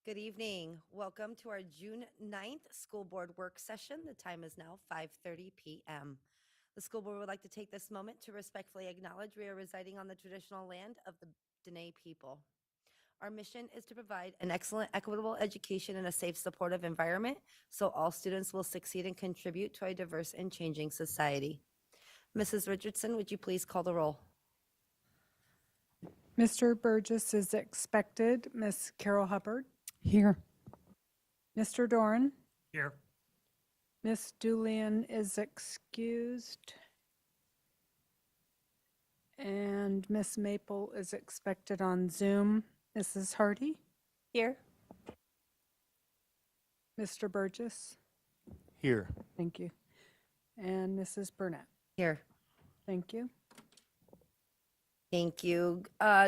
Good evening. Welcome to our June 9th school board work session. The time is now 5:30 p.m. The school board would like to take this moment to respectfully acknowledge we are residing on the traditional land of the Dene people. Our mission is to provide an excellent, equitable education in a safe, supportive environment so all students will succeed and contribute to a diverse and changing society. Mrs. Richardson, would you please call the roll? Mr. Burgess is expected. Miss Carol Hubbard. Here. Mr. Doran. Here. Miss Julian is excused. And Miss Maple is expected on Zoom. Mrs. Hardy. Here. Mr. Burgess. Here. Thank you. And Mrs. Burnett. Here. Thank you. Thank you.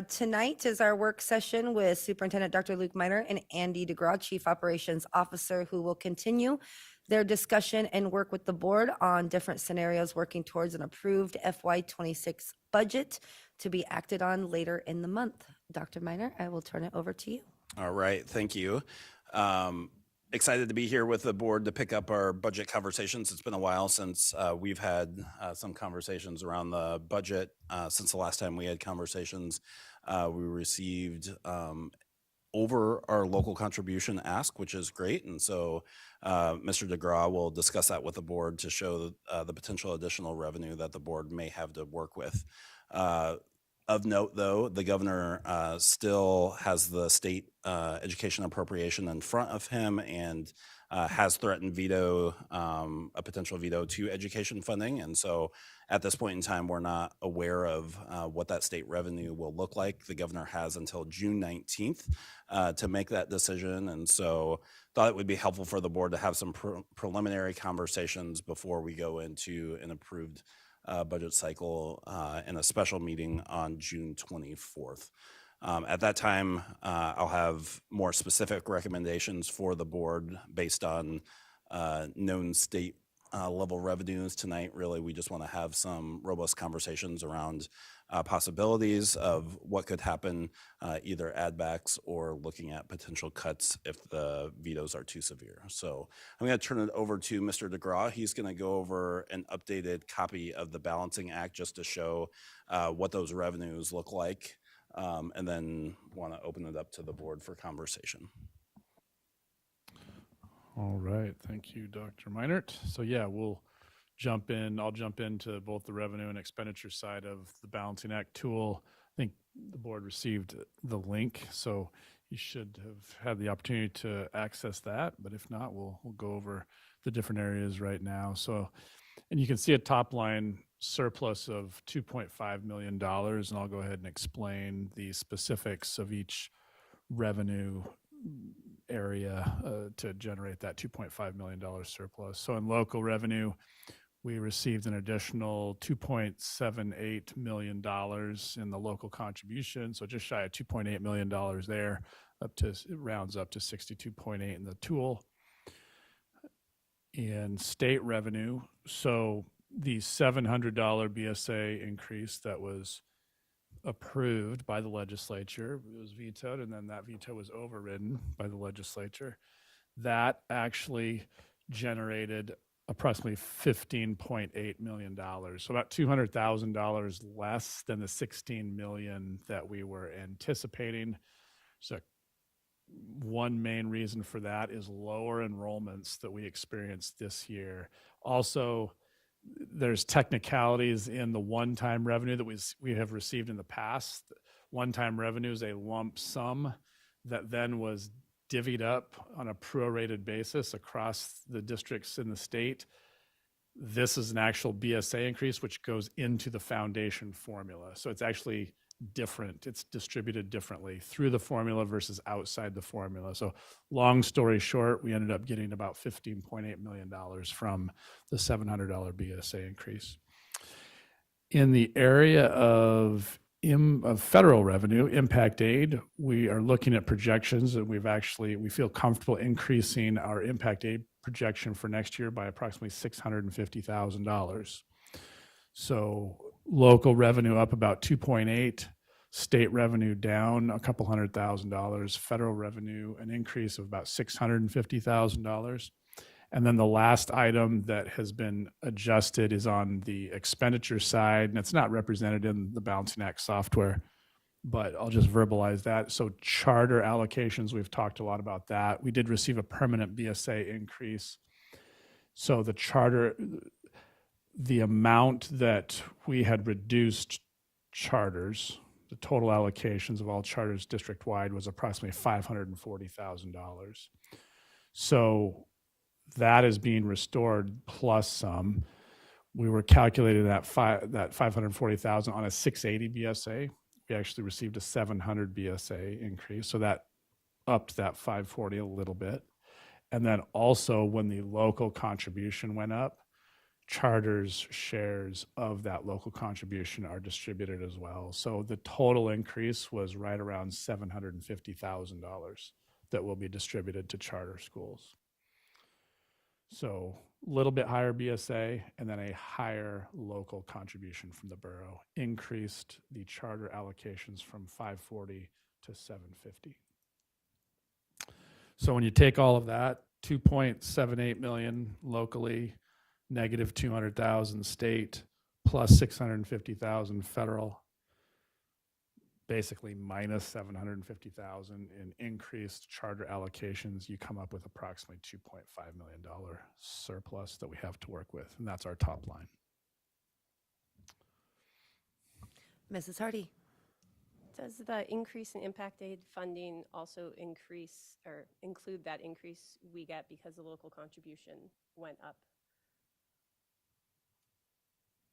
Tonight is our work session with Superintendent Dr. Luke Miner and Andy DeGraw, Chief Operations Officer, who will continue their discussion and work with the board on different scenarios working towards an approved FY26 budget to be acted on later in the month. Dr. Miner, I will turn it over to you. All right, thank you. Excited to be here with the board to pick up our budget conversations. It's been a while since we've had some conversations around the budget. Since the last time we had conversations, we received over our local contribution ask, which is great. And so Mr. DeGraw will discuss that with the board to show the potential additional revenue that the board may have to work with. Of note, though, the governor still has the state education appropriation in front of him and has threatened veto, a potential veto to education funding. And so at this point in time, we're not aware of what that state revenue will look like. The governor has until June 19th to make that decision. And so thought it would be helpful for the board to have some preliminary conversations before we go into an approved budget cycle in a special meeting on June 24th. At that time, I'll have more specific recommendations for the board based on known state level revenues. Tonight, really, we just want to have some robust conversations around possibilities of what could happen, either add backs or looking at potential cuts if the vetoes are too severe. So I'm going to turn it over to Mr. DeGraw. He's going to go over an updated copy of the Balancing Act just to show what those revenues look like, and then want to open it up to the board for conversation. All right. Thank you, Dr. Meinert. So yeah, we'll jump in. I'll jump into both the revenue and expenditure side of the Balancing Act tool. I think the board received the link, so you should have had the opportunity to access that. But if not, we'll go over the different areas right now. So, and you can see a top line surplus of $2.5 million, and I'll go ahead and explain the specifics of each revenue area to generate that $2.5 million surplus. So in local revenue, we received an additional $2.78 million in the local contribution. So just shy of $2.8 million there, it rounds up to 62.8 in the tool. In state revenue, so the $700 BSA increase that was approved by the legislature, it was vetoed, and then that veto was overridden by the legislature. That actually generated approximately $15.8 million. So about $200,000 less than the $16 million that we were anticipating. So one main reason for that is lower enrollments that we experienced this year. Also, there's technicalities in the one-time revenue that we have received in the past. One-time revenue is a lump sum that then was divvied up on a prorated basis across the districts in the state. This is an actual BSA increase, which goes into the foundation formula. So it's actually different. It's distributed differently through the formula versus outside the formula. So long story short, we ended up getting about $15.8 million from the $700 BSA increase. In the area of federal revenue, impact aid, we are looking at projections, and we feel comfortable increasing our impact aid projection for next year by approximately $650,000. So local revenue up about 2.8, state revenue down a couple $100,000, federal revenue an increase of about $650,000. And then the last item that has been adjusted is on the expenditure side, and it's not represented in the Balancing Act software, but I'll just verbalize that. So charter allocations, we've talked a lot about that. We did receive a permanent BSA increase. So the charter, the amount that we had reduced charters, the total allocations of all charters district-wide was approximately $540,000. So that is being restored plus some. We were calculating that 540,000 on a 680 BSA. We actually received a 700 BSA increase, so that upped that 540 a little bit. And then also when the local contribution went up, charters shares of that local contribution are distributed as well. So the total increase was right around $750,000 that will be distributed to charter schools. So a little bit higher BSA and then a higher local contribution from the borough increased the charter allocations from 540 to 750. So when you take all of that, 2.78 million locally, negative 200,000 state, plus 650,000 federal, basically minus 750,000 in increased charter allocations, you come up with approximately $2.5 million surplus that we have to work with, and that's our top line. Mrs. Hardy. Does the increase in impact aid funding also increase or include that increase we get because the local contribution went up?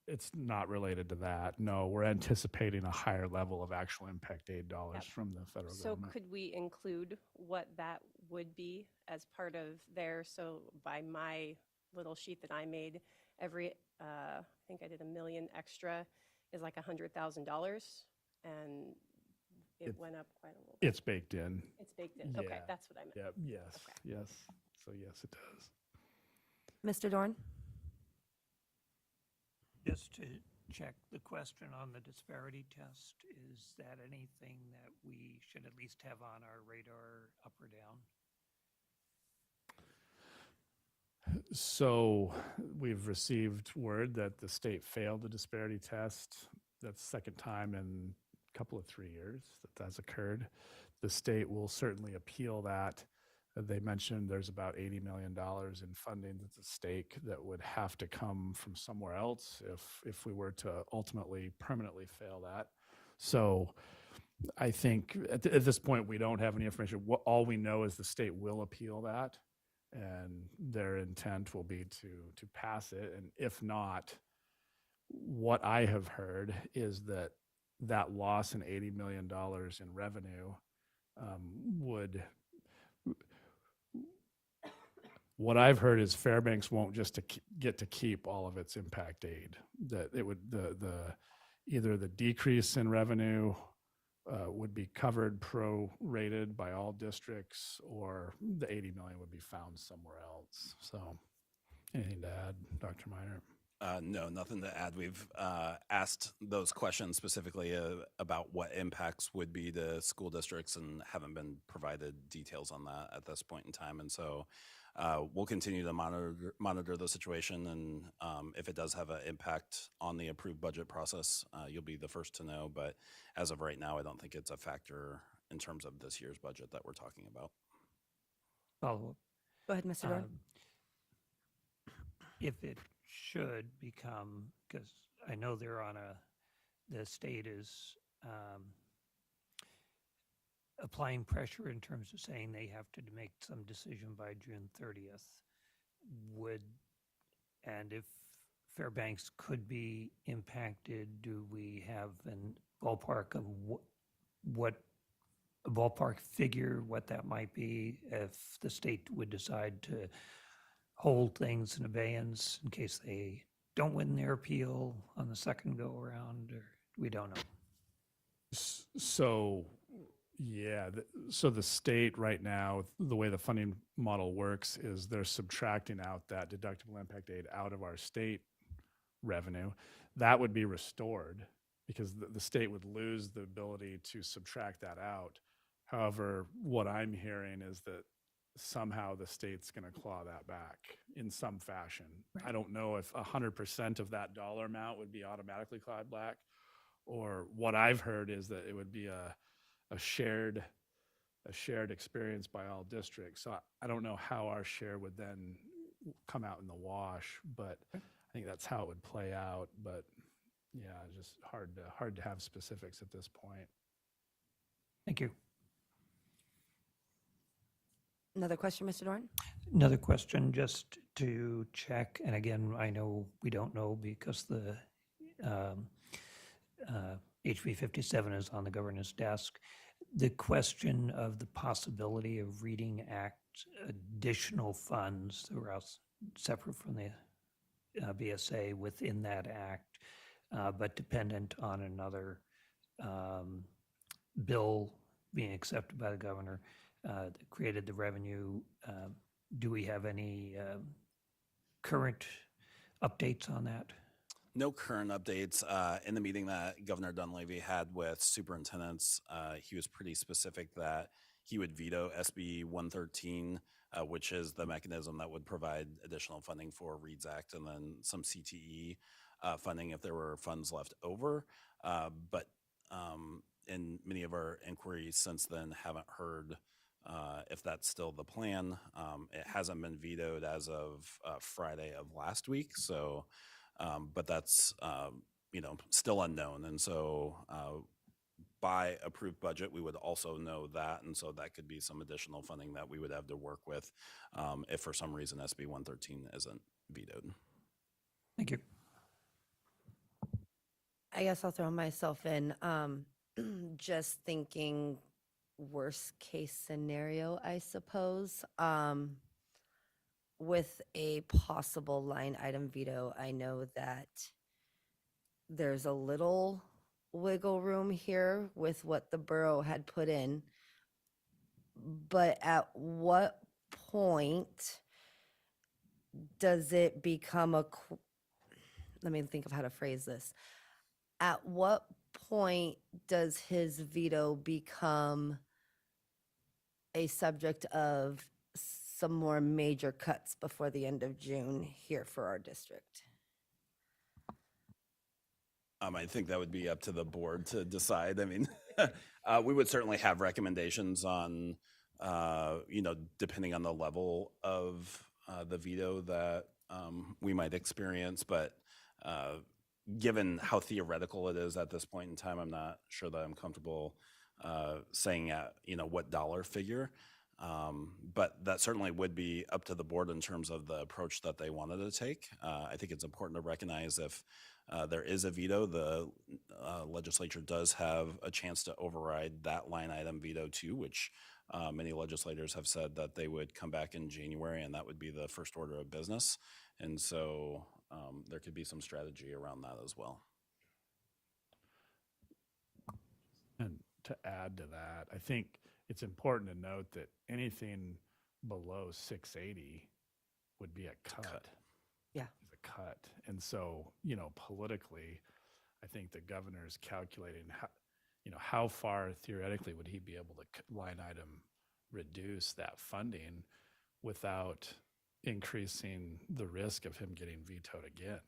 It's not related to that. No, we're anticipating a higher level of actual impact aid dollars Yep. from the federal So government. could we include what that would be as part of there? So by my little sheet that I made, every, I think I did $1 million extra is like $100,000, and it went up quite a little bit. It's baked in. It's baked in. Okay, Yeah. that's what I meant. Yep. Yes. Okay. Yes. So yes, it does. Mr. Dorn? Just to check the question on the disparity test, is that anything that we should at least have on our radar, up or down? So we've received word that the state failed the disparity test. That's the second time in a couple of 3 years that that's occurred. The state will certainly appeal that. They mentioned there's about $80 million in funding that's at stake that would have to come from somewhere else if we were to ultimately permanently fail that. So I think at this point, we don't have any information. All we know is the state will appeal that, and their intent will be to pass it. And if not, what I have heard is that loss in $80 million in revenue would. What I've heard is Fairbanks won't just get to keep all of its impact aid. That it would either the decrease in revenue would be covered prorated by all districts, or the 80 million would be found somewhere else. So, anything to add, Dr. Miner? No, nothing to add. We've asked those questions specifically about what impacts would be to school districts and haven't been provided details on that at this point in time. And so we'll continue to monitor the situation. And if it does have an impact on the approved budget process, you'll be the first to know. But as of right now, I don't think it's a factor in terms of this year's budget that we're talking about. Follow-up. Go ahead, Mr. Dorn. If it should become, because I know they're on the state is applying pressure in terms of saying they have to make some decision by June 30th. And if Fairbanks could be impacted, do we have a ballpark of what a ballpark figure, what that might be if the state would decide to hold things in abeyance in case they don't win their appeal on the second go around, or we don't know? So, yeah, so the state right now, the way the funding model works is they're subtracting out that deductible impact aid out of our state revenue. That would be restored because the state would lose the ability to subtract that out. However, what I'm hearing is that somehow the state's going to claw that back in some fashion. I don't know if 100% of that dollar amount would be automatically clawed back, or what I've heard is that it would be a shared experience by all districts. So I don't know how our share would then come out in the wash, but I think that's how it would play out. But yeah, just hard to have specifics at this point. Thank you. Another question, Mr. Dorn? Another question, just to check, and again, I know we don't know because the HB 57 is on the governor's desk. The question of the possibility of Reading Act additional funds that were separate from the BSA within that act, but dependent on another bill being accepted by the governor that created the revenue. Do we have any current updates on that? No current updates. In the meeting that Governor Dunleavy had with superintendents, he was pretty specific that he would veto SB 113, which is the mechanism that would provide additional funding for READS Act and then some CTE funding if there were funds left over. But in many of our inquiries since then, haven't heard if that's still the plan. It hasn't been vetoed as of Friday of last week. So, but that's, still unknown. And so by approved budget, we would also know that. And so that could be some additional funding that we would have to work with if for some reason SB 113 isn't vetoed. Thank you. I guess I'll throw myself in. Just thinking worst case scenario, I suppose. With a possible line item veto, I know that there's a little wiggle room here with what the borough had put in. But at what point does it become let me think of how to phrase this. At what point does his veto become a subject of some more major cuts before the end of June here for our district? I think that would be up to the board to decide. I mean, we would certainly have recommendations on, depending on the level of the veto that we might experience. But given how theoretical it is at this point in time, I'm not sure that I'm comfortable saying at, what dollar figure. But that certainly would be up to the board in terms of the approach that they wanted to take. I think it's important to recognize if there is a veto, the legislature does have a chance to override that line item veto too, which many legislators have said that they would come back in January, and that would be the first order of business. And so there could be some strategy around that as well. And to add to that, I think it's important to note that anything below 680 would be a cut. Yeah. Is a cut. And so, politically, I think the governor is calculating how far theoretically would he be able to line item reduce that funding without increasing the risk of him getting vetoed again.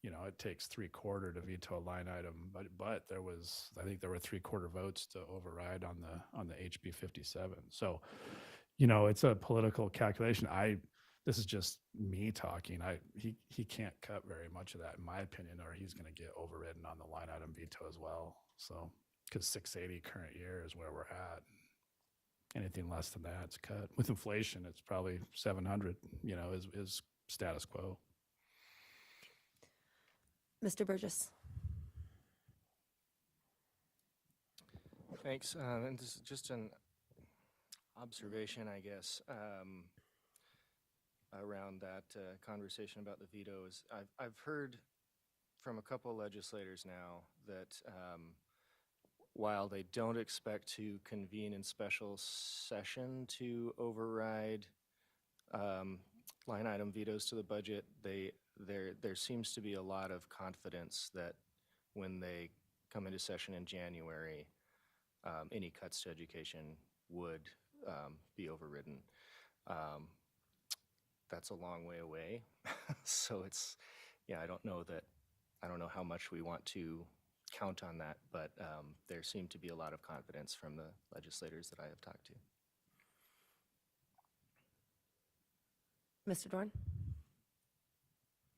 It takes 3/4 to veto a line item, but I think there were 3/4 votes to override on the HB 57. So, it's a political calculation. This is just me talking. He can't cut very much of that, in my opinion, or he's going to get overridden on the line item veto as well. So, because 680 current year is where we're at. Anything less than that, it's cut. With inflation, it's probably 700. Is status quo. Mr. Burgess? Thanks. And this is just an observation, I guess, around that conversation about the vetoes. I've heard from a couple of legislators now that while they don't expect to convene in special session to override line item vetoes to the budget, there seems to be a lot of confidence that when they come into session in January, any cuts to education would be overridden. That's a long way away. So it's, yeah, I don't know how much we want to count on that, but there seemed to be a lot of confidence from the legislators that I have talked to. Mr. Dorn?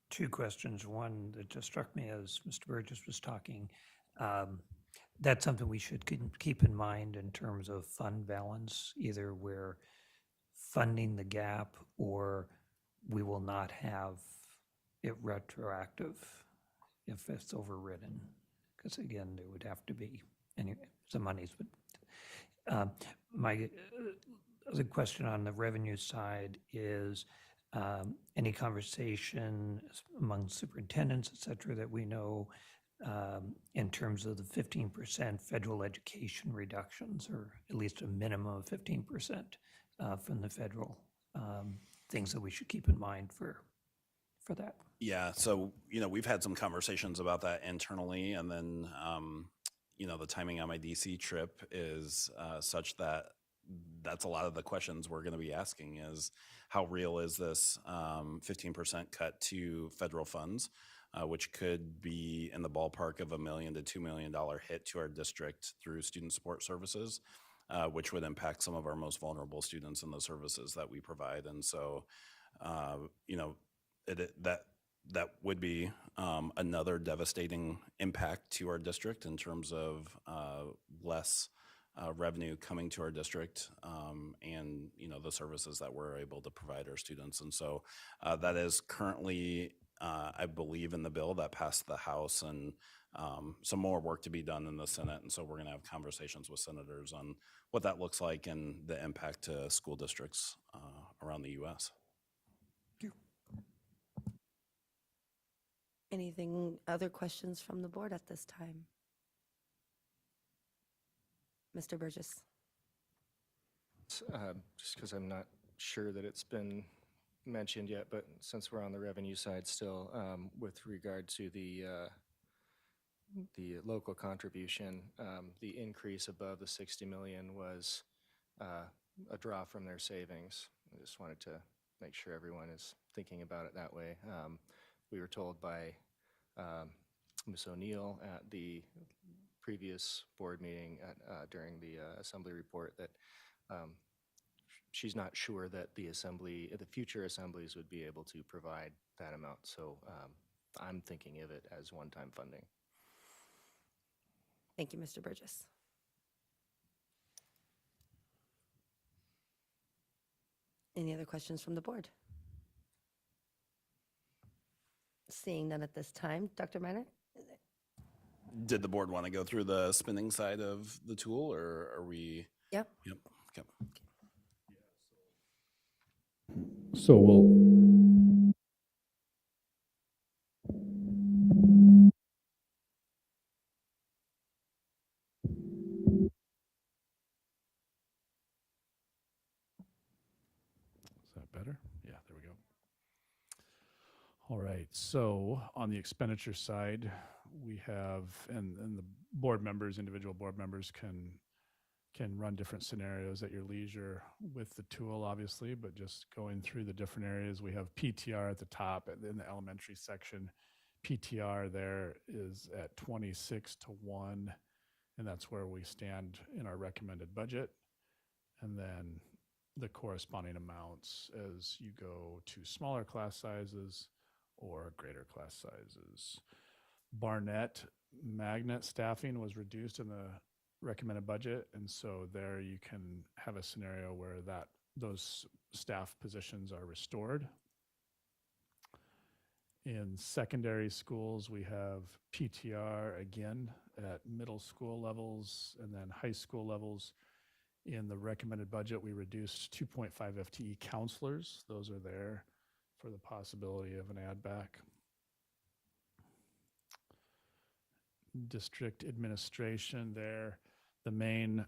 Two questions. One that just struck me as Mr. Burgess was talking. That's something we should keep in mind in terms of fund balance. Either we're funding the gap or we will not have it retroactive if it's overridden. Because again, there would have to be some monies. But my other question on the revenue side is any conversation among superintendents, et cetera, that we know in terms of the 15% federal education reductions, or at least a minimum of 15% from the federal, things that we should keep in mind for that. Yeah, so, we've had some conversations about that internally, and then, the timing on my DC trip is such that that's a lot of the questions we're going to be asking is how real is this 15% cut to federal funds, which could be in the ballpark of $1 million to $2 million hit to our district through student support services, which would impact some of our most vulnerable students and the services that we provide. And so, that would be another devastating impact to our district in terms of less revenue coming to our district, and the services that we're able to provide our students. And so that is currently, I believe, in the bill that passed the House, and some more work to be done in the Senate. And so we're going to have conversations with senators on what that looks like and the impact to school districts around the U.S. Other questions from the board at this time? Mr. Burgess? Just because I'm not sure that it's been mentioned yet, but since we're on the revenue side still, with regard to the local contribution, the increase above the 60 million was a draw from their savings. I just wanted to make sure everyone is thinking about it that way. We were told by Ms. O'Neill at the previous board meeting during the assembly report that she's not sure that the future assemblies would be able to provide that amount. So I'm thinking of it as one-time funding. Thank you, Mr. Burgess. Any other questions from the board? Seeing none at this time. Dr. Miner? Did the board want to go through the spending side of the tool, or are we? Yep. Yep. Okay. So we'll. Is that better? Yeah, there we go. All right, so on the expenditure side, we have, and the board members, individual board members can run different scenarios at your leisure with the tool, obviously, but just going through the different areas, we have PTR at the top in the elementary section. PTR there is at 26-1, and that's where we stand in our recommended budget. And then the corresponding amounts as you go to smaller class sizes or greater class sizes. Barnett magnet staffing was reduced in the recommended budget, and so there you can have a scenario where those staff positions are restored. In secondary schools, we have PTR again at middle school levels and then high school levels. In the recommended budget, we reduced 2.5 FTE counselors. Those are there for the possibility of an add back. District administration there, the main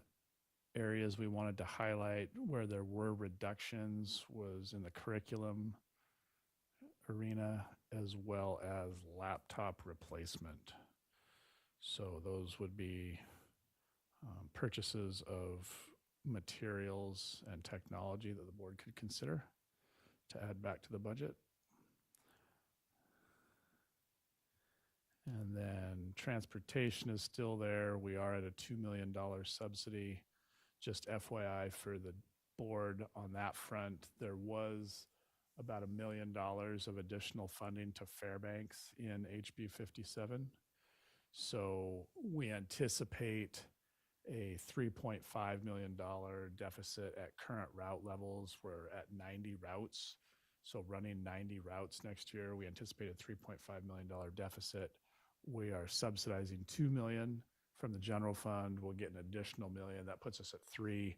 areas we wanted to highlight where there were reductions was in the curriculum arena as well as laptop replacement. So those would be purchases of materials and technology that the board could consider to add back to the budget. And then transportation is still there. We are at a $2 million subsidy. Just FYI for the board on that front, there was about $1 million of additional funding to Fairbanks in HB 57. So we anticipate a $3.5 million deficit at current route levels. We're at 90 routes. So running 90 routes next year, we anticipate a $3.5 million deficit. We are subsidizing $2 million from the general fund. We'll get an additional $1 million. That puts us at $3 million.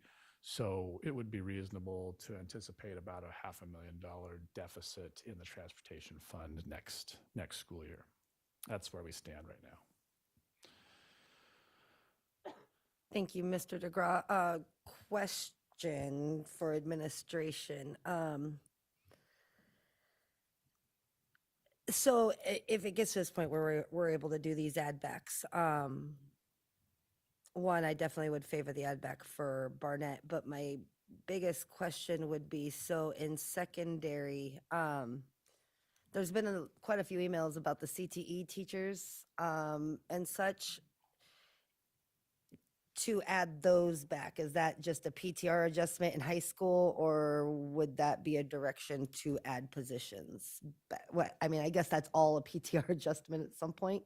So it would be reasonable to anticipate about a $500,000 deficit in the transportation fund next school year. That's where we stand right now. Thank you, Mr. DeGraw. Question for administration. So if it gets to this point where we're able to do these add backs, one, I definitely would favor the add back for Barnett, but my biggest question would be, so in secondary, there's been quite a few emails about the CTE teachers and such. To add those back, is that just a PTR adjustment in high school, or would that be a direction to add positions? What, I mean, I guess that's all a PTR adjustment at some point.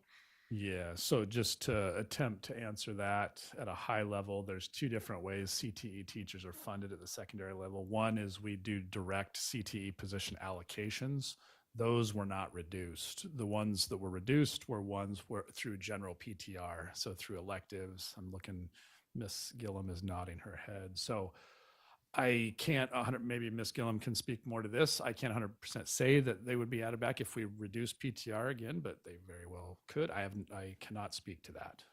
Yeah, so just to attempt to answer that at a high level, there's two different ways CTE teachers are funded at the secondary level. One is we do direct CTE position allocations. Those were not reduced. The ones that were reduced were ones through general PTR, so through electives. I'm looking, Miss Gillum is nodding her head. So I can't, maybe Miss Gillum can speak more to this. I can't 100% say that they would be added back if we reduce PTR again, but they very well could. I cannot speak to that.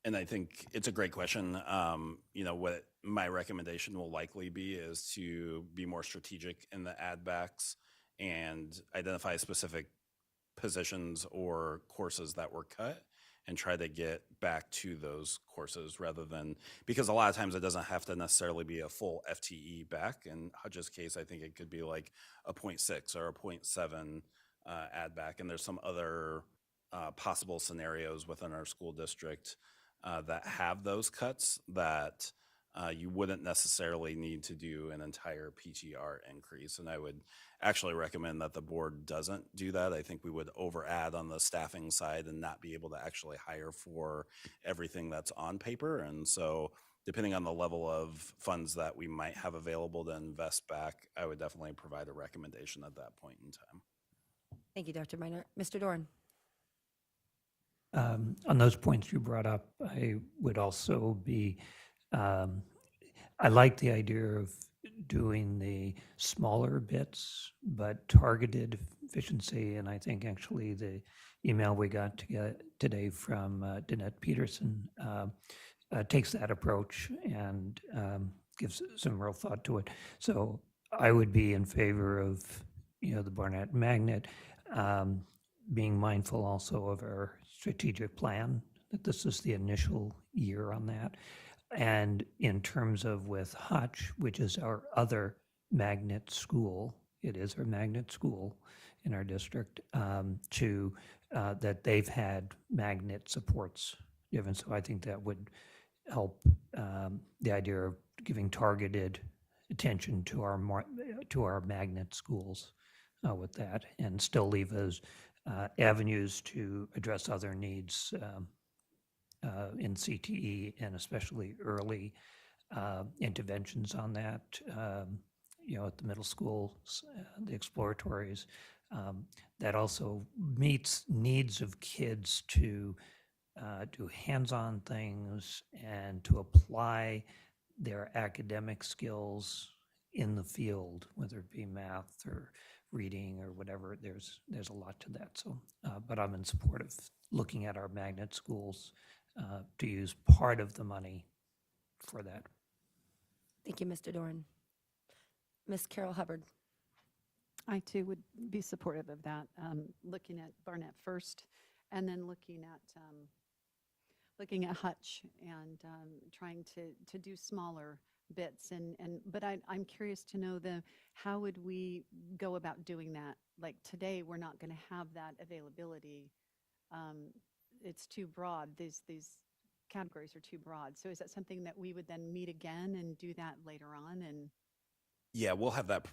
And I think it's a great question. What my recommendation will likely be is to be more strategic in the add backs and identify specific positions or courses that were cut and try to get back to those courses rather than, because a lot of times it doesn't have to necessarily be a full FTE back. In Hudge's case, I think it could be like a 0.6 or a 0.7 add back. And there's some other possible scenarios within our school district that have those cuts that you wouldn't necessarily need to do an entire PTR increase. And I would actually recommend that the board doesn't do that. I think we would over add on the staffing side and not be able to actually hire for everything that's on paper. And so depending on the level of funds that we might have available to invest back, I would definitely provide a recommendation at that point in time. Thank you, Dr. Minor. Mr. Dorn. On those points you brought up, I would also be, I like the idea of doing the smaller bits, but targeted efficiency. And I think actually the email we got today from Danette Peterson takes that approach and gives some real thought to it. So I would be in favor of, the Barnett Magnet, being mindful also of our strategic plan, that this is the initial year on that. And in terms of with Hutch, which is our other magnet school, it is our magnet school in our district, that they've had magnet supports given. So I think that would help the idea of giving targeted attention to our magnet schools with that, and still leave us avenues to address other needs in CTE, and especially early interventions on that, at the middle schools, the exploratories, that also meets needs of kids to do hands-on things and to apply their academic skills in the field, whether it be math or reading or whatever. There's a lot to that. So, but I'm in support of looking at our magnet schools to use part of the money for that. Thank you, Mr. Dorn. Ms. Carol Hubbard. I too would be supportive of that. Looking at Barnett first, and then looking at Hutch and trying to do smaller bits. But I'm curious to know how would we go about doing that? Like today, we're not going to have that availability. It's too broad. These categories are too broad. So is that something that we would then meet again and do that later on? And Yeah, we'll have that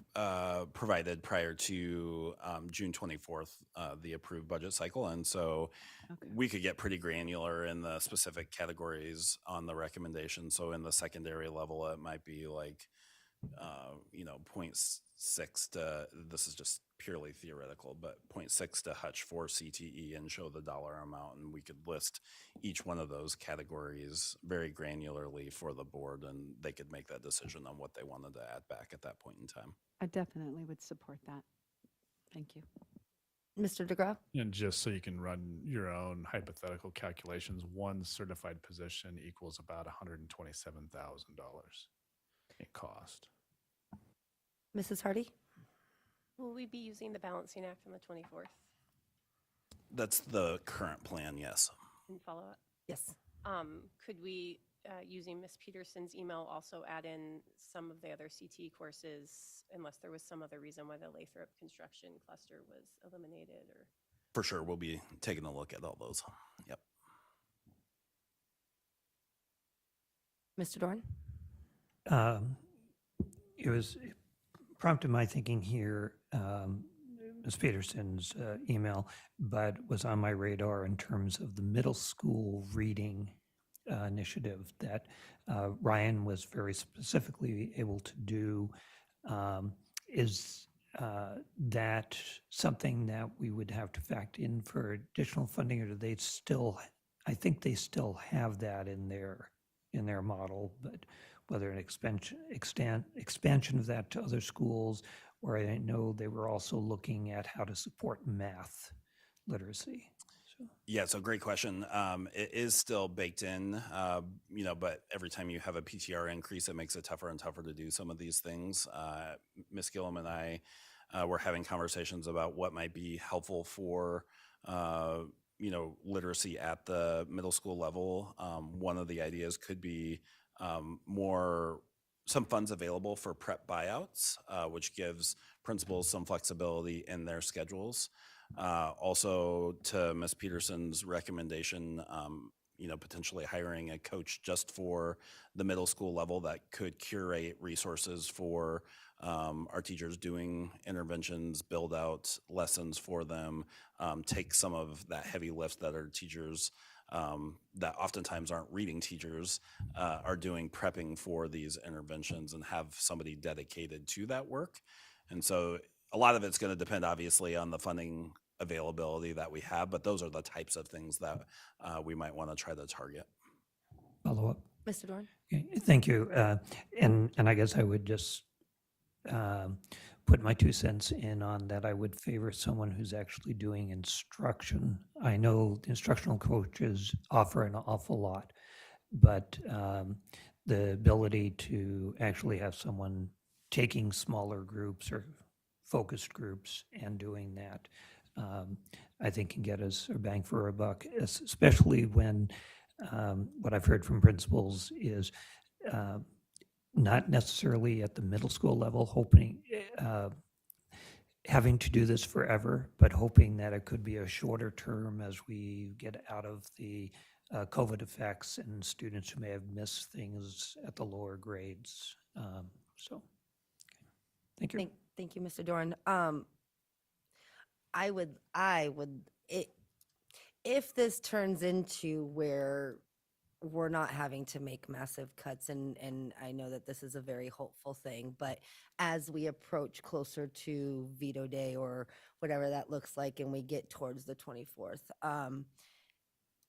provided prior to June 24th, the approved budget cycle. And so okay. we could get pretty granular in the specific categories on the recommendation. So in the secondary level, it might be like, 0.6 to, this is just purely theoretical, but 0.6 to Hutch for CTE and show the dollar amount. And we could list each one of those categories very granularly for the board, and they could make that decision on what they wanted to add back at that point in time. I definitely would support that. Thank you. Mr. DeGraw? And just so you can run your own hypothetical calculations, one certified position equals about $127,000 in cost. Mrs. Hardy? Will we be using the balancing act on the 24th That's the current plan, yes. in follow-up? Yes. Could we, using Ms. Peterson's email, also add in some of the other CT courses, unless there was some other reason why the Lathrop construction cluster was eliminated? Or For sure, we'll be taking a look at all those. Yep. Mr. Dorn? It prompted my thinking here, Ms. Peterson's email, but was on my radar in terms of the middle school reading initiative that Ryan was very specifically able to do. Is that something that we would have to factor in for additional funding, or do they still, I think they still have that in their model, but whether an expansion of that to other schools, or I know they were also looking at how to support math literacy. So, Yeah, so great question. It is still baked in, but every time you have a PTR increase, it makes it tougher and tougher to do some of these things. Ms. Gillum and I were having conversations about what might be helpful for, literacy at the middle school level. One of the ideas could be some funds available for prep buyouts, which gives principals some flexibility in their schedules. Also, to Ms. Peterson's recommendation, potentially hiring a coach just for the middle school level that could curate resources for our teachers doing interventions, build out lessons for them, take some of that heavy lift that our teachers that oftentimes aren't reading teachers are doing prepping for these interventions, and have somebody dedicated to that work. And so a lot of it's going to depend obviously on the funding availability that we have, but those are the types of things that we might want to try to target. follow up. Mr. Dorn? Okay, thank you. And I guess I would just put my 2 cents in on that. I would favor someone who's actually doing instruction. I know the instructional coaches offer an awful lot, but the ability to actually have someone taking smaller groups or focused groups and doing that, I think can get us a bang for our buck, especially when what I've heard from principals is not necessarily at the middle school level, having to do this forever, but hoping that it could be a shorter term as we get out of the COVID effects and students who may have missed things at the lower grades. So, thank you. Thank you, Mr. Dorn. If this turns into where we're not having to make massive cuts, and I know that this is a very hopeful thing, but as we approach closer to veto day or whatever that looks like, and we get towards the 24th,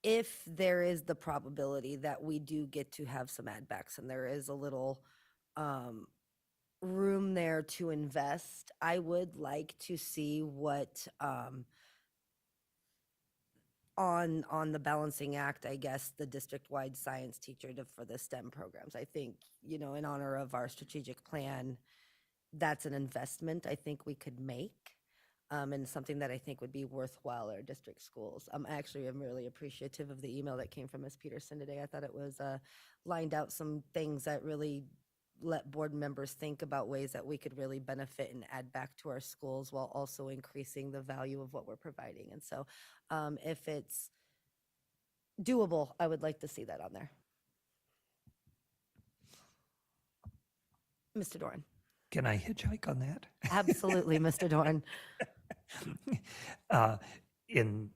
if there is the probability that we do get to have some add backs and there is a little room there to invest, I would like to see what on the balancing act, I guess, the district-wide science teacher for the STEM programs. I think, in honor of our strategic plan, that's an investment I think we could make. and something that I think would be worthwhile our district schools. I actually am really appreciative of the email that came from Ms. Peterson today. I thought it was lined out some things that really let board members think about ways that we could really benefit and add back to our schools while also increasing the value of what we're providing. And so if it's doable, I would like to see that on there. Mr. Doran. Can I hitchhike on that? Absolutely, Mr. Doran. In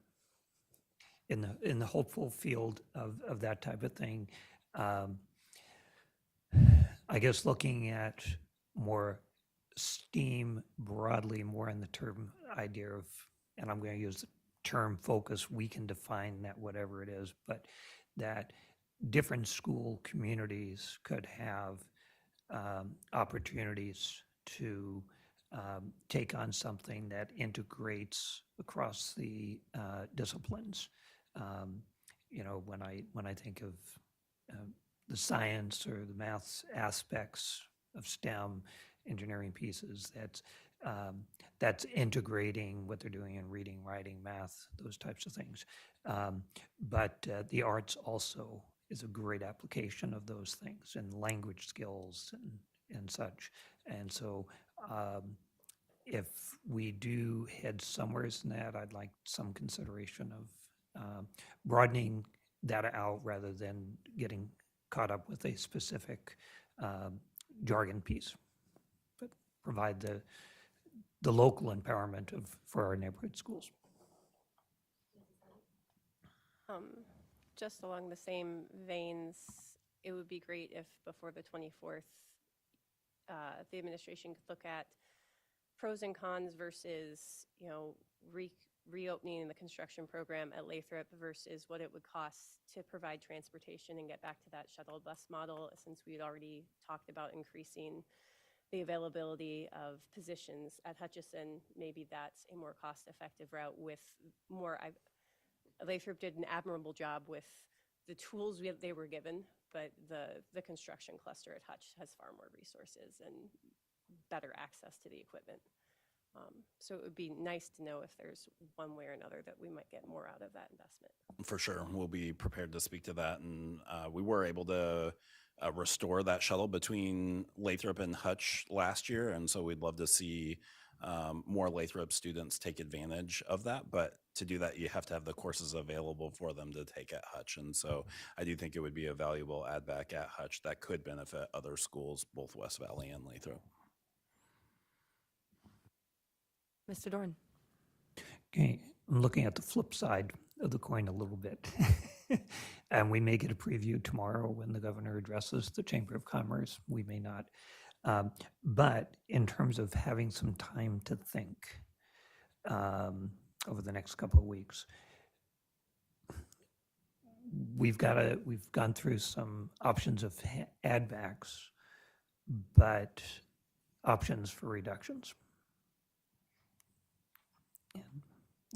the hopeful field of that type of thing, I guess looking at more STEAM broadly, more in the term idea of, and I'm going to use the term focus, we can define that whatever it is, but that different school communities could have opportunities to take on something that integrates across the disciplines. You know, when I think of the science or the maths aspects of STEM, engineering pieces, that's integrating what they're doing in reading, writing, math, those types of things. But the arts also is a great application of those things, and language skills and such. And so if we do head somewhere in that, I'd like some consideration of broadening that out rather than getting caught up with a specific jargon piece, but provide the local empowerment for our neighborhood schools. Just along the same veins, it would be great if before the 24th, the administration could look at pros and cons versus, you know, reopening the construction program at Lathrop versus what it would cost to provide transportation and get back to that shuttle bus model, since we had already talked about increasing the availability of positions at Hutchison. Maybe that's a more cost-effective route with more. Lathrop did an admirable job with the tools they were given, but the construction cluster at Hutch has far more resources and better access to the equipment. So it would be nice to know if there's one way or another that we might get more out of that investment. For sure. We'll be prepared to speak to that. And we were able to restore that shuttle between Lathrop and Hutch last year. And so we'd love to see more Lathrop students take advantage of that. But to do that, you have to have the courses available for them to take at Hutch. And so I do think it would be a valuable add back at Hutch that could benefit other schools, both West Valley and Lathrop. Mr. Doran. Okay, I'm looking at the flip side of the coin a little bit. And we may get a preview tomorrow when the governor addresses the Chamber of Commerce. We may not. But in terms of having some time to think over the next couple of weeks, we've gone through some options of add backs, but options for reductions. And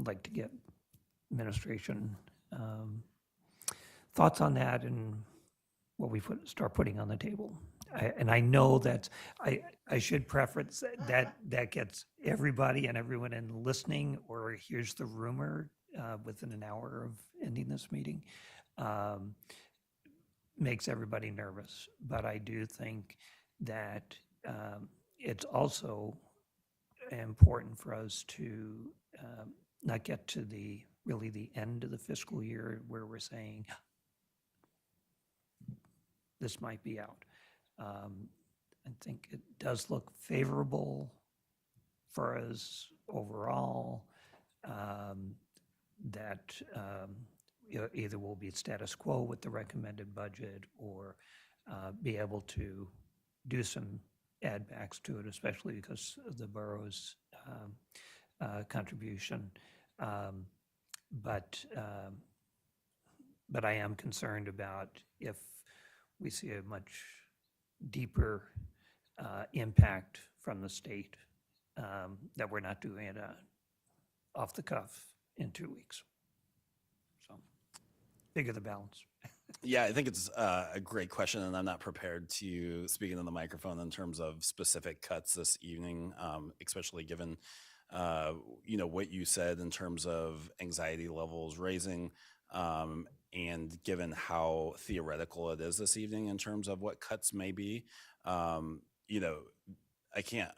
I'd like to get administration thoughts on that and what we start putting on the table. And I know that I should preference that gets everybody and everyone in listening or hears the rumor within an hour of ending this meeting, makes everybody nervous. But I do think that it's also important for us to not get to really the end of the fiscal year where we're saying this might be out. I think it does look favorable for us overall, that either we'll be status quo with the recommended budget or be able to do some add backs to it, especially because of the borough's contribution. But I am concerned about if we see a much deeper impact from the state, that we're not doing it off the cuff in 2 weeks. So bigger the balance. Yeah, I think it's a great question, and I'm not prepared to speak into the microphone in terms of specific cuts this evening, especially given what you said in terms of anxiety levels raising, and given how theoretical it is this evening in terms of what cuts may be, I can't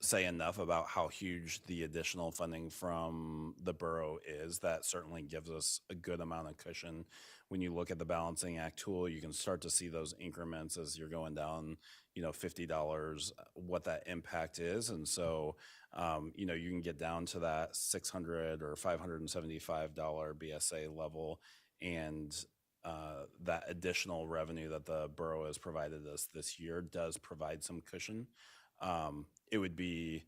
say enough about how huge the additional funding from the borough is. That certainly gives us a good amount of cushion. When you look at the balancing act tool, you can start to see those increments as you're going down, $50, what that impact is. And so, you can get down to that $600 or $575 BSA level, and that additional revenue that the borough has provided us this year does provide some cushion. It would be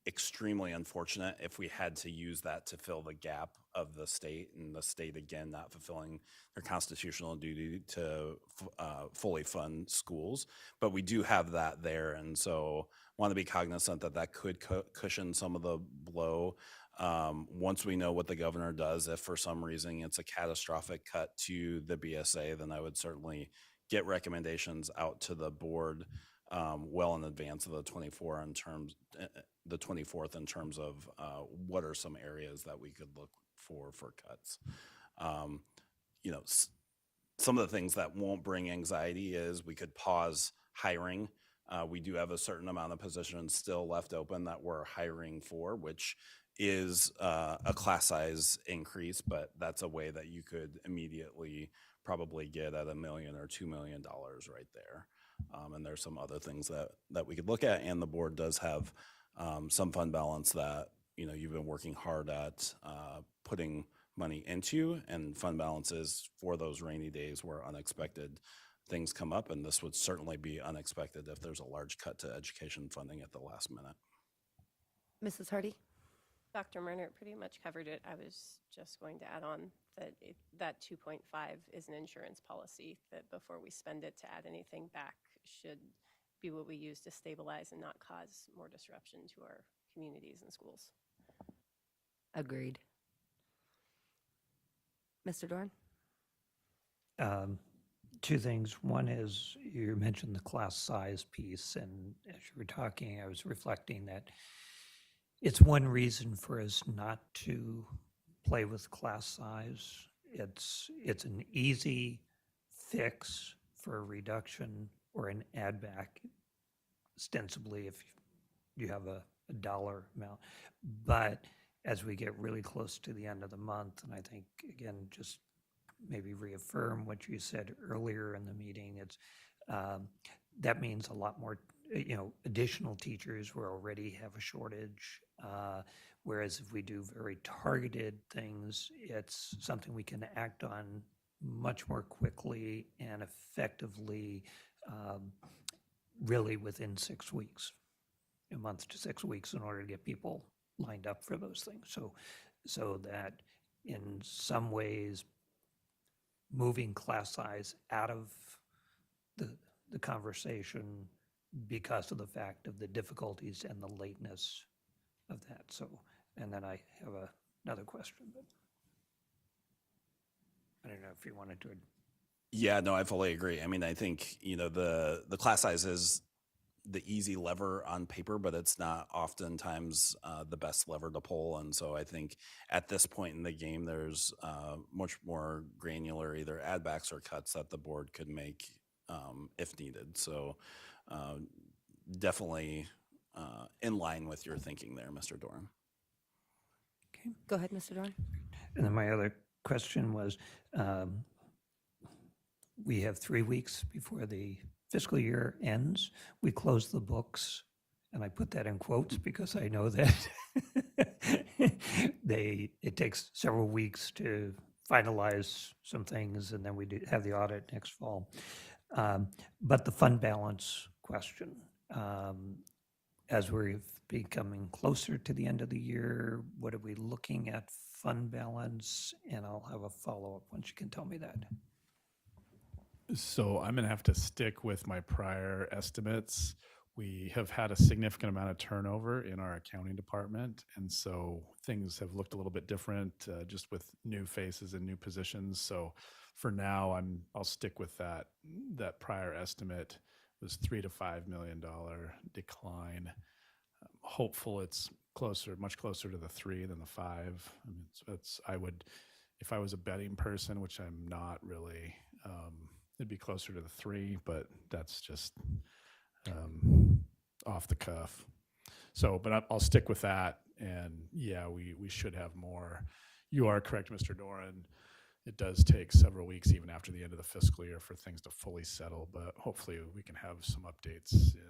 extremely unfortunate if we had to use that to fill the gap of the state, and the state again not fulfilling their constitutional duty to fully fund schools. But we do have that there, and so want to be cognizant that that could cushion some of the blow. Once we know what the governor does, if for some reason it's a catastrophic cut to the BSA, then I would certainly get recommendations out to the board well in advance of the 24 in terms the 24th in terms of what are some areas that we could look for cuts. Some of the things that won't bring anxiety is we could pause hiring. We do have a certain amount of positions still left open that we're hiring for, which is a class size increase, but that's a way that you could immediately probably get at $1 million or $2 million right there. And there's some other things that we could look at, and the board does have some fund balance that you've been working hard at putting money into, and fund balances for those rainy days where unexpected things come up, and this would certainly be unexpected if there's a large cut to education funding at the last minute. Mrs. Hardy? Dr. Murnert pretty much covered it. I was just going to add on that that 2.5 is an insurance policy, that before we spend it, to add anything back should be what we use to stabilize and not cause more disruption to our communities and schools. Agreed. Mr. Dorn? Two things. One is you mentioned the class size piece, and as you were talking, I was reflecting that it's one reason for us not to play with class size. It's an easy fix for a reduction or an add back, ostensibly if you have a dollar amount. But as we get really close to the end of the month, and I think, again, just maybe reaffirm what you said earlier in the meeting, it's that means a lot more, additional teachers. We already have a shortage. Whereas if we do very targeted things, it's something we can act on much more quickly and effectively, really within 6 weeks, a month to 6 weeks, in order to get people lined up for those things. So that in some ways, moving class size out of the conversation because of the fact of the difficulties and the lateness of that. So, and then I have another question, but I don't know if you wanted to. Yeah, no, I fully agree. I mean, I think, the class size is the easy lever on paper, but it's not oftentimes the best lever to pull. And so I think at this point in the game, there's much more granular either add backs or cuts that the board could make if needed. So definitely in line with your thinking there, Mr. Doran. Okay. Go ahead, Mr. Dorn. And then my other question was, we have 3 weeks before the fiscal year ends. We close the books, and I put that in quotes because I know that it takes several weeks to finalize some things, and then we have the audit next fall. But the fund balance question, as we're becoming closer to the end of the year, what are we looking at fund balance? And I'll have a follow-up once you can tell me that. So I'm going to have to stick with my prior estimates. We have had a significant amount of turnover in our accounting department, and so things have looked a little bit different just with new faces and new positions. So for now, I'll stick with that. That prior estimate was $3 to $5 million decline. hopeful it's closer, much closer to the 3 than the 5. I mean, I would, if I was a betting person, which I'm not really, it'd be closer to the 3, but that's just off the cuff. So, but I'll stick with that. And yeah, we should have more. You are correct, Mr. Doran. It does take several weeks, even after the end of the fiscal year, for things to fully settle. But hopefully, we can have some updates in,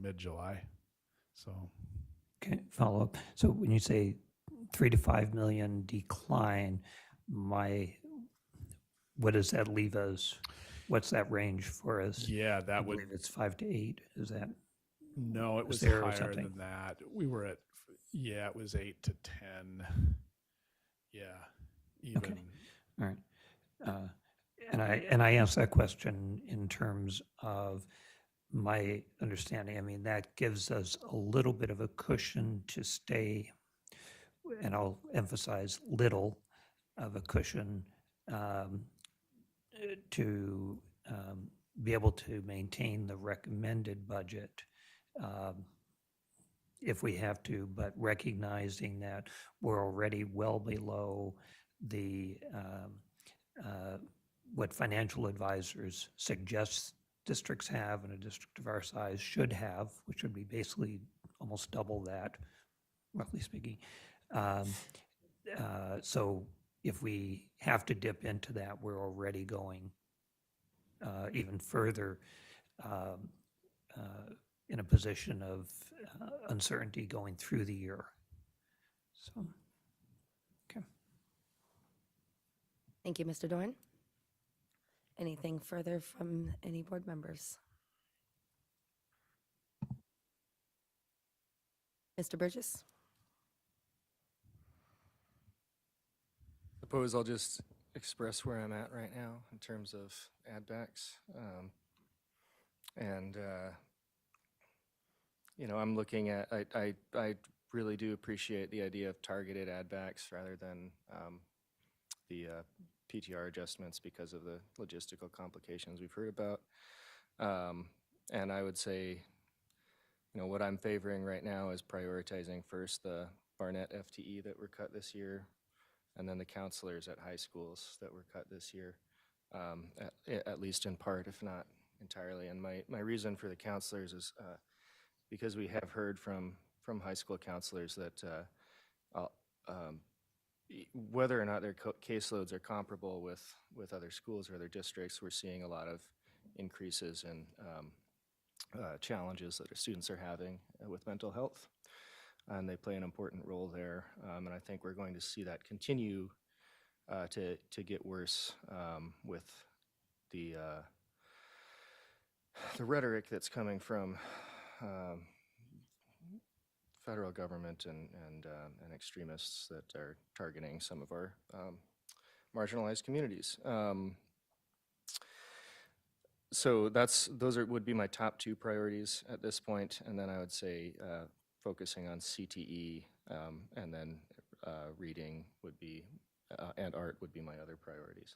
mid-July. So, Okay, follow up. So when you say 3 to 5 million decline, what does that leave us? What's that range for us? yeah, I that would. believe it's 5 to 8. Is that? No, it was there or higher something? than that. We were at, yeah, it was 8 to 10. Yeah, even. Okay. All right. And I asked that question in terms of my understanding. I mean, that gives us a little bit of a cushion to stay, and I'll emphasize little of a cushion to be able to maintain the recommended budget if we have to, but recognizing that we're already well below the what financial advisors suggest districts have and a district of our size should have, which would be basically almost double that, roughly speaking. So if we have to dip into that, we're already going even further in a position of uncertainty going through the year. So, okay. Thank you, Mr. Dorn. Anything further from any board members? Mr. Burgess? Suppose I'll just express where I'm at right now in terms of add backs. I'm looking at, I really do appreciate the idea of targeted add backs rather than the PTR adjustments because of the logistical complications we've heard about. And I would say, what I'm favoring right now is prioritizing first the Barnett FTE that were cut this year, and then the counselors at high schools that were cut this year, at least in part, if not entirely. And my reason for the counselors is because we have heard from high school counselors that whether or not their caseloads are comparable with other schools or other districts, we're seeing a lot of increases in challenges that our students are having with mental health. And they play an important role there. And I think we're going to see that continue to get worse with the rhetoric that's coming from federal government and extremists that are targeting some of our marginalized communities. So those would be my top 2 priorities at this point, and then I would say focusing on CTE, and then reading would be and art would be my other priorities.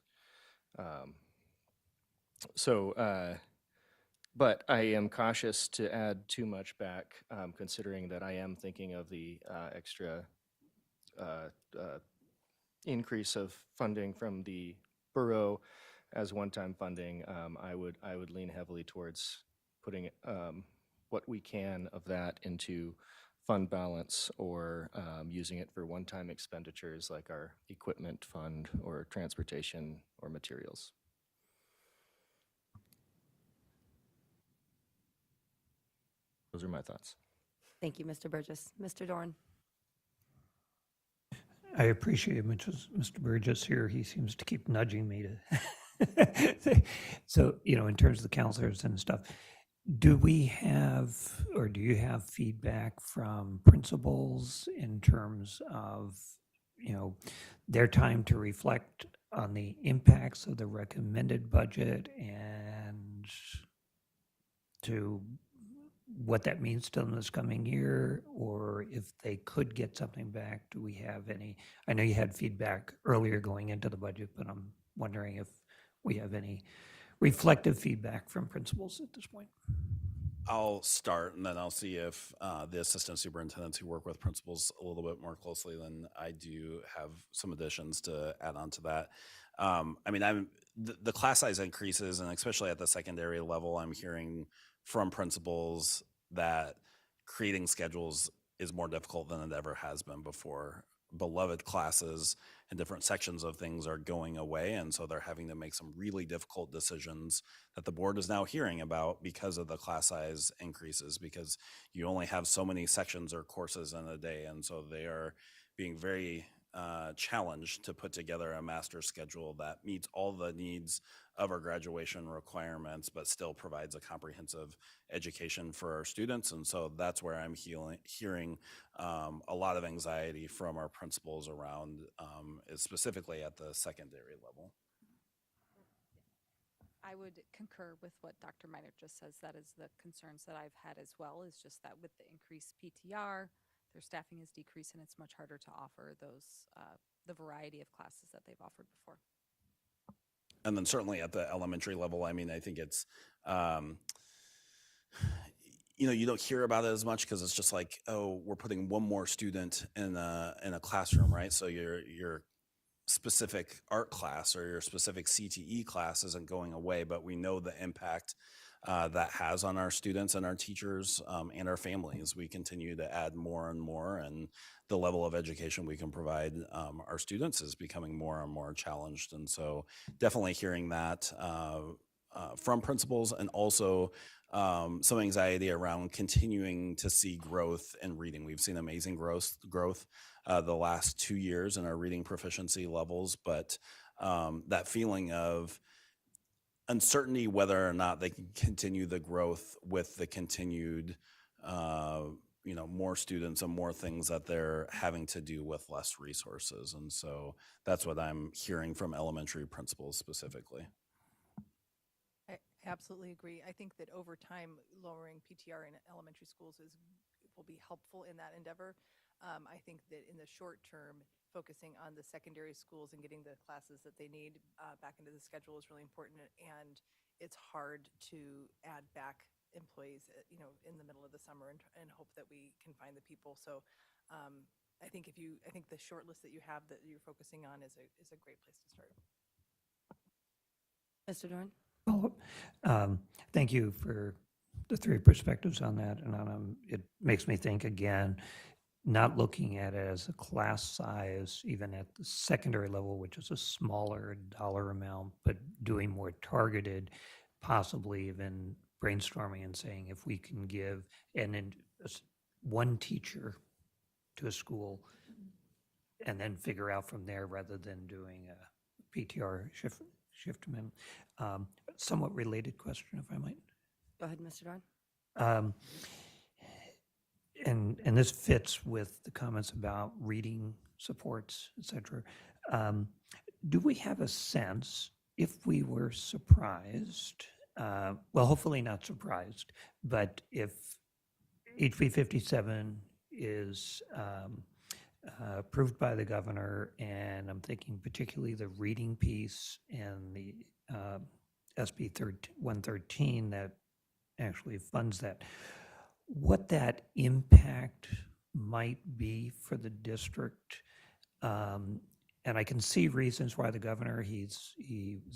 But I am cautious to add too much back, considering that I am thinking of the extra increase of funding from the borough as one-time funding. I would lean heavily towards putting what we can of that into fund balance or using it for one-time expenditures like our equipment fund or transportation or materials. Those are my thoughts. Thank you, Mr. Burgess. Mr. Dorn? I appreciate Mr. Burgess here. He seems to keep nudging me to. So, in terms of the counselors and stuff, do we have, or do you have feedback from principals in terms of, their time to reflect on the impacts of the recommended budget and to what that means to them this coming year, or if they could get something back? Do we have any? I know you had feedback earlier going into the budget, but I'm wondering if we have any reflective feedback from principals at this point. I'll start and then I'll see if the assistant superintendents who work with principals a little bit more closely than I do have some additions to add on to that. I mean, the class size increases, and especially at the secondary level, I'm hearing from principals that creating schedules is more difficult than it ever has been before. Beloved classes and different sections of things are going away, and so they're having to make some really difficult decisions that the board is now hearing about because of the class size increases, because you only have so many sections or courses in a day, and so they are being very challenged to put together a master schedule that meets all the needs of our graduation requirements, but still provides a comprehensive education for our students. And so that's where I'm hearing a lot of anxiety from our principals around, is specifically at the secondary level. I would concur with what Dr. Miner just says. That is the concerns that I've had as well, is just that with the increased PTR, their staffing is decreased and it's much harder to offer those, the variety of classes that they've offered before. And then certainly at the elementary level, I mean, I think it's, you don't hear about it as much because it's just like, oh, we're putting one more student in a classroom, right? So your specific art class or your specific CTE class isn't going away, but we know the impact that has on our students and our teachers and our families. We continue to add more and more, and the level of education we can provide our students is becoming more and more challenged. And so definitely hearing that from principals, and also some anxiety around continuing to see growth in reading. We've seen amazing growth the last 2 years in our reading proficiency levels, but that feeling of uncertainty whether or not they can continue the growth with the continued more students and more things that they're having to do with less resources. And so that's what I'm hearing from elementary principals specifically. I absolutely agree. I think that over time, lowering PTR in elementary schools will be helpful in that endeavor. I think that in the short term, focusing on the secondary schools and getting the classes that they need back into the schedule is really important. And it's hard to add back employees, in the middle of the summer and hope that we can find the people. So I think the short list that you have that you're focusing on is a great place to start. Mr. Dorn? Thank you for the three perspectives on that. And it makes me think again, not looking at it as a class size, even at the secondary level, which is a smaller dollar amount, but doing more targeted, possibly even brainstorming and saying if we can give one teacher to a school and then figure out from there rather than doing a PTR shift amendment. Somewhat related question, if I might. Go ahead, Mr. Dorn. And this fits with the comments about reading supports, et cetera. Do we have a sense if we were surprised, well, hopefully not surprised, but if HB 57 is approved by the governor, and I'm thinking particularly the reading piece and the SB 113 that actually funds that, what that impact might be for the district. And I can see reasons why the governor, he's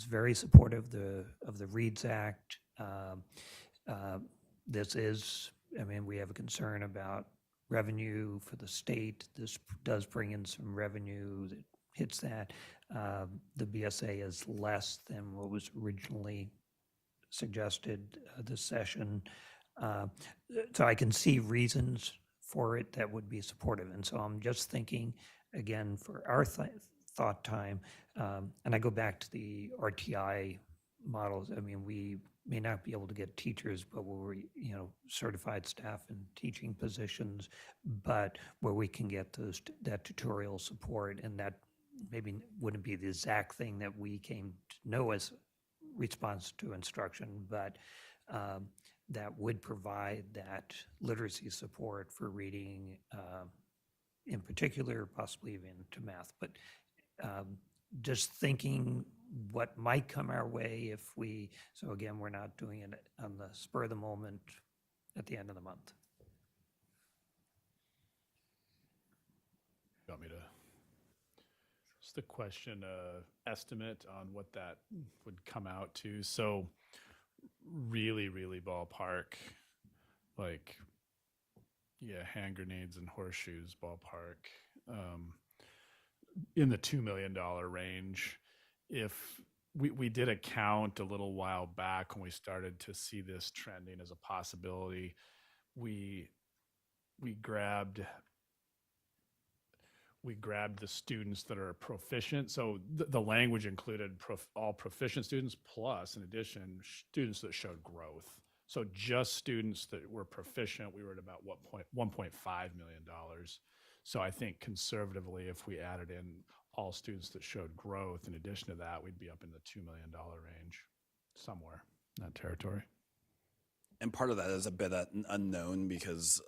very supportive of the READS Act. We have a concern about revenue for the state. This does bring in some revenue that hits that. The BSA is less than what was originally suggested this session. So I can see reasons for it that would be supportive. And so I'm just thinking, again, for our thought time, and I go back to the RTI models. I mean, we may not be able to get teachers, but we're, certified staff in teaching positions, but where we can get that tutorial support, and that maybe wouldn't be the exact thing that we came to know as response to instruction, but that would provide that literacy support for reading in particular, possibly even to math. But just thinking what might come our way if so again, we're not doing it on the spur of the moment at the end of the month. You want me to? Just a question, estimate on what that would come out to. So really, really ballpark, like, yeah, hand grenades and horseshoes ballpark, in the $2 million range. If we did a count a little while back when we started to see this trending as a possibility, we grabbed the students that are proficient. So the language included all proficient students plus, in addition, students that showed growth. So just students that were proficient, we were at about $1.5 million. So I think conservatively, if we added in all students that showed growth, in addition to that, we'd be up in the $2 million range, somewhere in that territory. And part of that is a bit unknown because,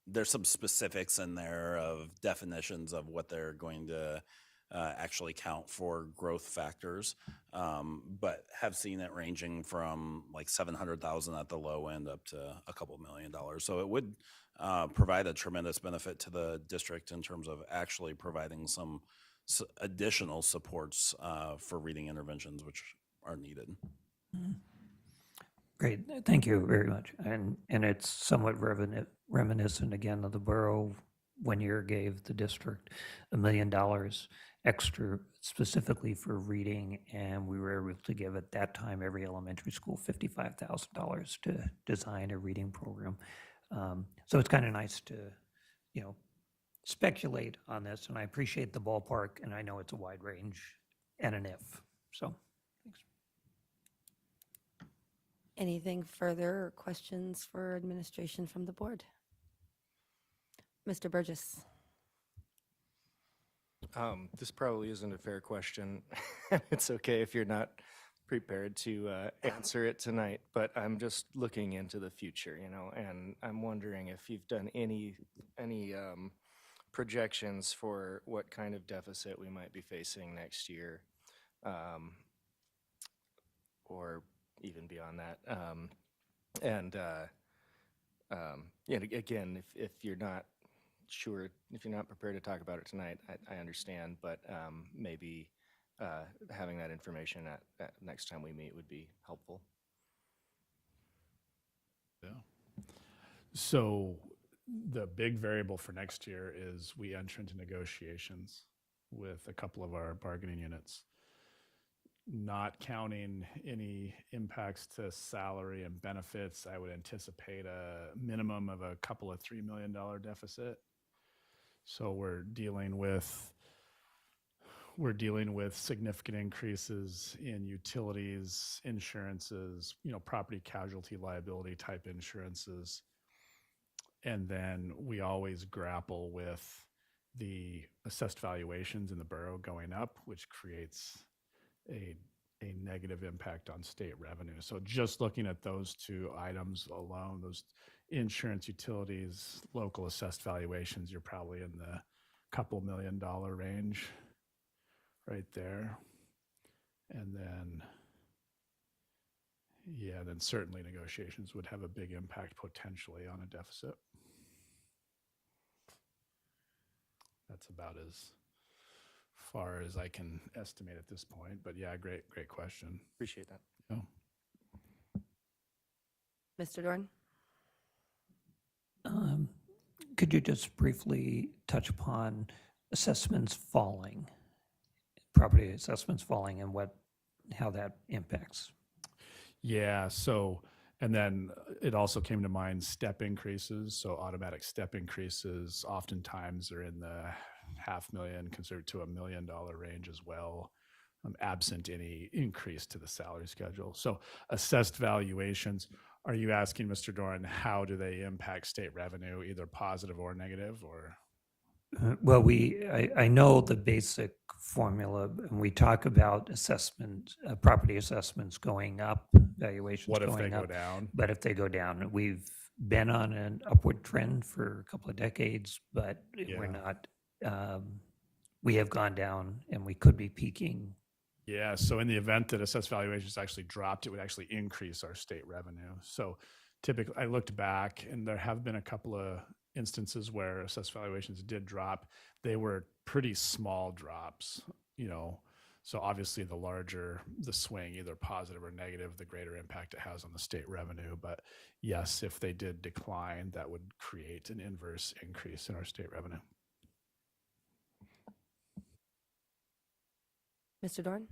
there's some specifics in there of definitions of what they're going to actually count for growth factors, but have seen it ranging from like 700,000 at the low end up to a couple $1 million. So it would provide a tremendous benefit to the district in terms of actually providing some additional supports for reading interventions, which are needed. Great, thank you very much. And it's somewhat reminiscent again of the borough one year gave the district $1 million extra specifically for reading, and we were able to give at that time every elementary school $55,000 to design a reading program. So it's kind of nice to, speculate on this, and I appreciate the ballpark, and I know it's a wide range and an if. So, thanks. Anything further or questions for administration from the board? Mr. Burgess. This probably isn't a fair question. It's okay if you're not prepared to answer it tonight, but I'm just looking into the future, and I'm wondering if you've done any projections for what kind of deficit we might be facing next year, or even beyond that. Again, if you're not sure, if you're not prepared to talk about it tonight, I understand, but maybe having that information at next time we meet would be helpful. Yeah. So the big variable for next year is we enter into negotiations with a couple of our bargaining units, not counting any impacts to salary and benefits. I would anticipate a minimum of a couple of $3 million deficit. So we're dealing with significant increases in utilities, insurances, property casualty liability type insurances. And then we always grapple with the assessed valuations in the borough going up, which creates a negative impact on state revenue. So just looking at those two items alone, those insurance, utilities, local assessed valuations, you're probably in the couple $1 million range right there. And then, then certainly negotiations would have a big impact potentially on a deficit. That's about as far as I can estimate at this point, but yeah, great question. Appreciate that. Yeah. Mr. Dorn? Could you just briefly touch upon assessments falling, property assessments falling, and how that impacts? Yeah, so, and then it also came to mind step increases. So automatic step increases oftentimes are in the $500,000 considered to $1 million range as well, absent any increase to the salary schedule. So assessed valuations, are you asking, Mr. Doran, how do they impact state revenue, either positive or negative, or? Well, I know the basic formula, and we talk about assessment, property assessments going up, valuations What if going they up. go down? But if they go down, we've been on an upward trend for a couple of decades, but we're Yeah. not, we have gone down and we could be peaking. Yeah, so in the event that assessed valuations actually dropped, it would actually increase our state revenue. So typically, I looked back and there have been a couple of instances where assessed valuations did drop. They were pretty small drops, you know. So obviously the larger the swing, either positive or negative, the greater impact it has on the state revenue. But yes, if they did decline, that would create an inverse increase in our state revenue. Mr. Dorn?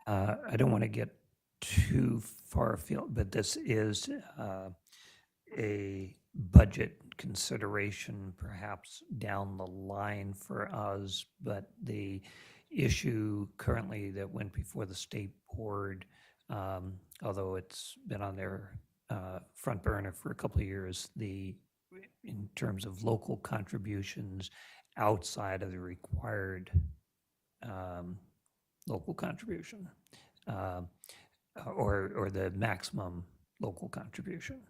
I don't want to get too far afield, but this is a budget consideration perhaps down the line for us, but the issue currently that went before the state board, although it's been on their front burner for a couple of years, in terms of local contributions outside of the required local contribution, or the maximum local contribution.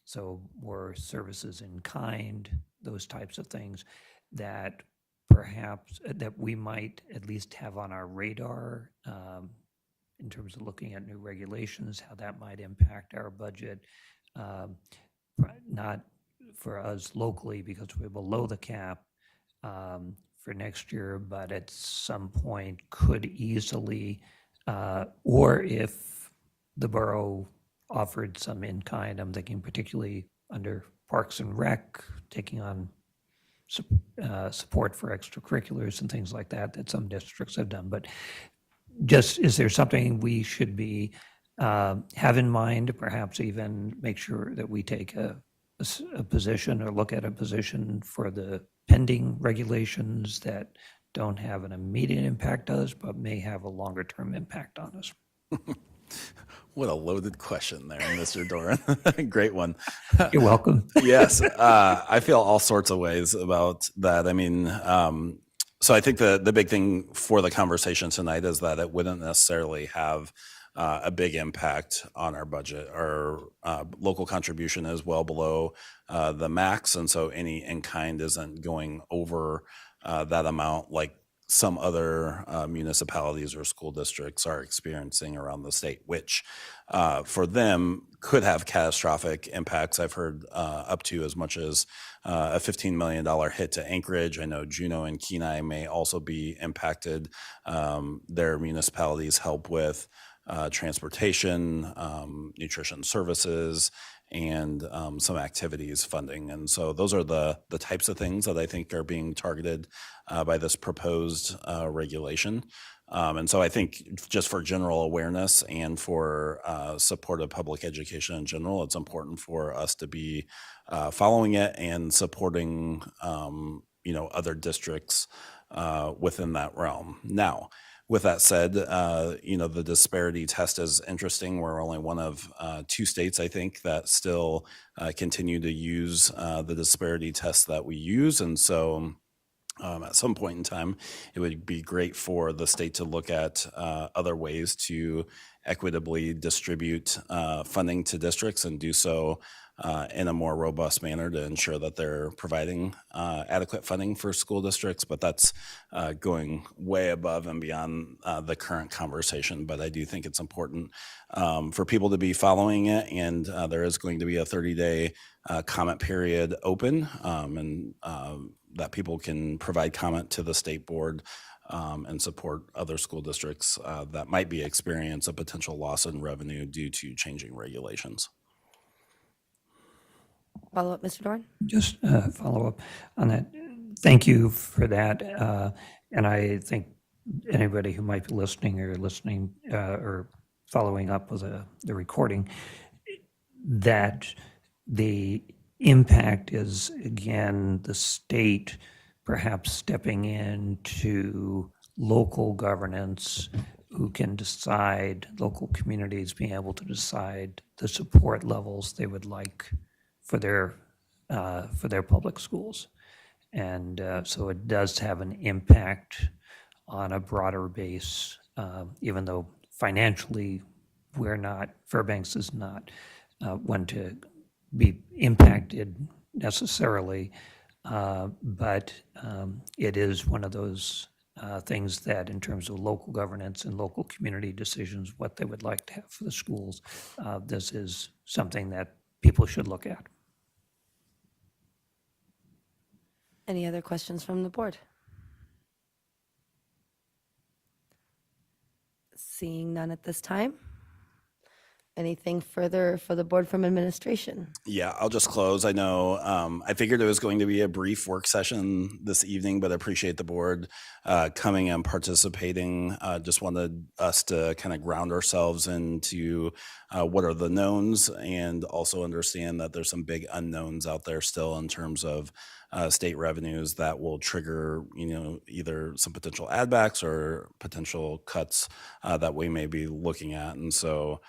So more services in kind, those types of things that perhaps that we might at least have on our radar in terms of looking at new regulations, how that might impact our budget. Not for us locally because we're below the cap for next year, but at some point could easily, or if the borough offered some in kind, I'm thinking particularly under Parks and Rec, taking on support for extracurriculars and things like that, that some districts have done. But just, is there something we should be, have in mind, perhaps even make sure that we take a position or look at a position for the pending regulations that don't have an immediate impact on us, but may have a longer term impact on us? What a loaded question there, Mr. Doran. Great one. You're welcome. Yes, I feel all sorts of ways about that. I mean, so I think the big thing for the conversation tonight is that it wouldn't necessarily have a big impact on our budget. Our local contribution is well below the max, and so any in-kind isn't going over that amount like some other municipalities or school districts are experiencing around the state, which for them could have catastrophic impacts. I've heard up to as much as a $15 million hit to Anchorage. I know Juneau and Kenai may also be impacted. Their municipalities help with transportation, nutrition services, and some activities funding. And so those are the types of things that I think are being targeted by this proposed regulation. And so I think just for general awareness and for support of public education in general, it's important for us to be following it and supporting other districts within that realm. Now, with that said, the disparity test is interesting. We're only one of 2 states, I think, that still continue to use the disparity test that we use. And so at some point in time, it would be great for the state to look at other ways to equitably distribute funding to districts and do so in a more robust manner to ensure that they're providing adequate funding for school districts. But that's going way above and beyond the current conversation. But I do think it's important for people to be following it. And there is going to be a 30-day comment period open, and that people can provide comment to the state board and support other school districts that might be experience a potential loss in revenue due to changing regulations. Follow up, Mr. Dorn? Just follow up on that. Thank you for that. And I think anybody who might be listening or following up with the recording, that the impact is, again, the state perhaps stepping into local governance who can decide, local communities being able to decide the support levels they would like for their public schools. And so it does have an impact on a broader base, even though financially Fairbanks is not one to be impacted necessarily, but it is one of those things that in terms of local governance and local community decisions, what they would like to have for the schools. This is something that people should look at. Any other questions from the board? Seeing none at this time. Anything further for the board from administration? Yeah, I'll just close. I know, I figured it was going to be a brief work session this evening, but I appreciate the board coming and participating. Just wanted us to kind of ground ourselves into what are the knowns, and also understand that there's some big unknowns out there still in terms of state revenues that will trigger, either some potential add backs or potential cuts that we may be looking at. And so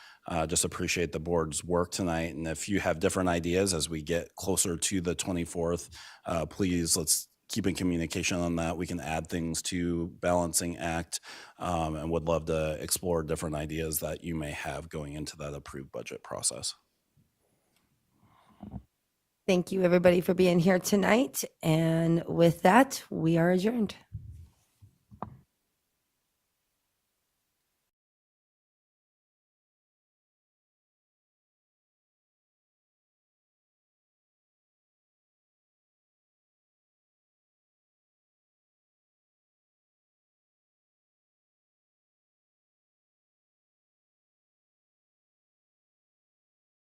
just appreciate the board's work tonight. And if you have different ideas as we get closer to the 24th, please let's keep in communication on that. We can add things to balancing act, and would love to explore different ideas that you may have going into that approved budget process. Thank you, everybody, for being here tonight. And with that, we are adjourned.